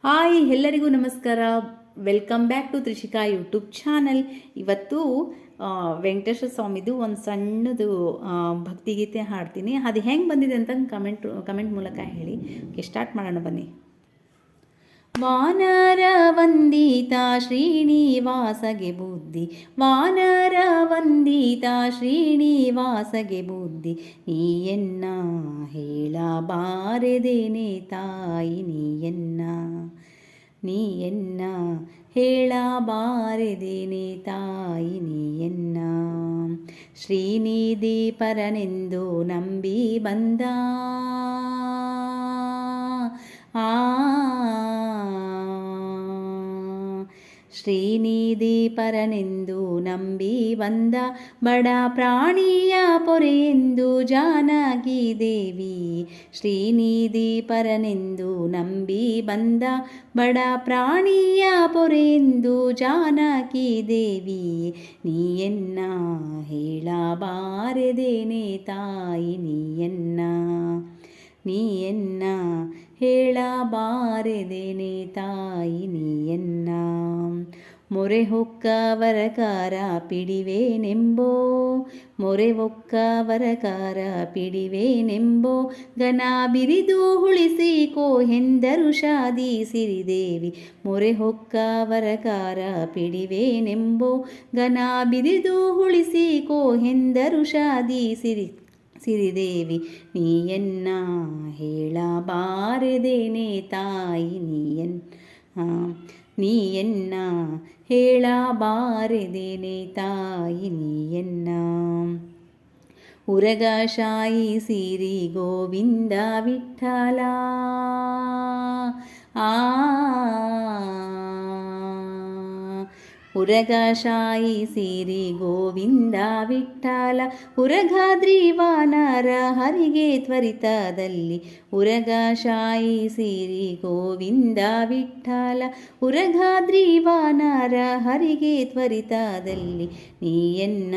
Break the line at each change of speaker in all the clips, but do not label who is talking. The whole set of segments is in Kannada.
ಹಾಯ್ ಎಲ್ಲರಿಗೂ ನಮಸ್ಕಾರ. Welcome back to Trishika YouTube channel. ಇವತ್ತು ವೆಂಕಟೇಶ್ವರ ಸ್ವಾಮಿದು ಒಂದು ಸಣ್ಣದು ಭಕ್ತಿಗೀತೆ ಹಾಡ್ತೀನಿ. ಅದು ಹೆಂಗೆ ಬಂದಿದೆ ಅಂತ ಕಮೆಂಟ್ ಮೂಲಕ ಹೇಳಿ. ಸ್ಟಾರ್ಟ್ ಮಾಡೋಣ ಬನ್ನಿ. ವಾನರ ವಂದಿತ ಶ್ರೀನಿವಾಸಗೆ ಬುದ್ಧಿ, ವಾನರ ವಂದಿತ ಶ್ರೀನಿವಾಸಗೆ ಬುದ್ಧಿ, ನೀಯನ್ನ ಹೇಳಬಾರದೇನೆ ತಾಯಿ, ನೀಯನ್ನ ಹೇಳಬಾರದೇನೆ ತಾಯಿ, ನೀಯನ್ನ ಶ್ರೀನಿಧಿ ಪರನೆಂದು ನಂಬಿ ಬಂದ ಶ್ರೀನಿಧಿ ಪರನೆಂದು ನಂಬಿ ಬಂದ ಬಡ ಪ್ರಾಣಿಯ ಪೊರೆಯೆಂದು ಜಾನಕಿ ದೇವಿ, ಶ್ರೀನಿಧಿ ಪರನೆಂದು ನಂಬಿ ಬಂದ ಬಡ ಪ್ರಾಣಿಯ ಪೊರೆಯೆಂದು ಜಾನಕಿ ದೇವಿ, ನೀಯನ್ನ ಹೇಳಬಾರದೇನೆ ತಾಯಿ, ನೀಯನ್ನ ಹೇಳಬಾರದೇನೆ ತಾಯಿ, ನೀಯನ್ನ ಮೊರೆ ಹೊಕ್ಕವರಕಾರ ಪಿಡಿವೇನೆಂಬೋ, ಮೊರೆ ಹೊಕ್ಕವರಕಾರ ಪಿಡಿವೇನೆಂಬೋ, ಗನ ಬಿರಿದು ಉಳಿಸಿಕೋ ಎಂದರು ಶಾದಿ ಸಿರಿದೇವಿ, ಮೊರೆ ಹೊಕ್ಕವರಕಾರ ಪಿಡಿವೇನೆಂಬೋ, ಗನ ಬಿರಿದು ಉಳಿಸಿಕೋ ಎಂದರು ಶಾದಿ ಸಿರಿದೇವಿ, ನೀಯನ್ನ ಹೇಳಬಾರದೇನೆ ತಾಯಿ, ನೀಯನ್ನ ಹೇಳಬಾರದೇನೆ ತಾಯಿ, ನೀಯನ್ನ ಉರಗಶಾಯಿ ಸಿರಿ ಗೋವಿಂದ ವಿಠಲ, ಉರಗಶಾಯಿ ಸಿರಿ ಗೋವಿಂದ ವಿಠಲ, ಉರಗಾದ್ರಿವಾನರ ಹರಿಗೆ ತ್ವರಿತದಲ್ಲಿ, ಉರಗಶಾಯಿ ಸಿರಿ ಗೋವಿಂದ ವಿಠಲ, ಉರಗಾದ್ರಿವಾನರ ಹರಿಗೆ ತ್ವರಿತದಲ್ಲಿ, ನೀಯನ್ನ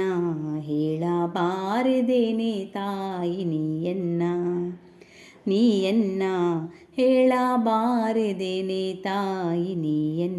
ಹೇಳಬಾರದೇನೆ ತಾಯಿ, ನೀಯನ್ನ ಹೇಳಬಾರದೇನೆ ತಾಯಿ, ನೀಯನ್ನ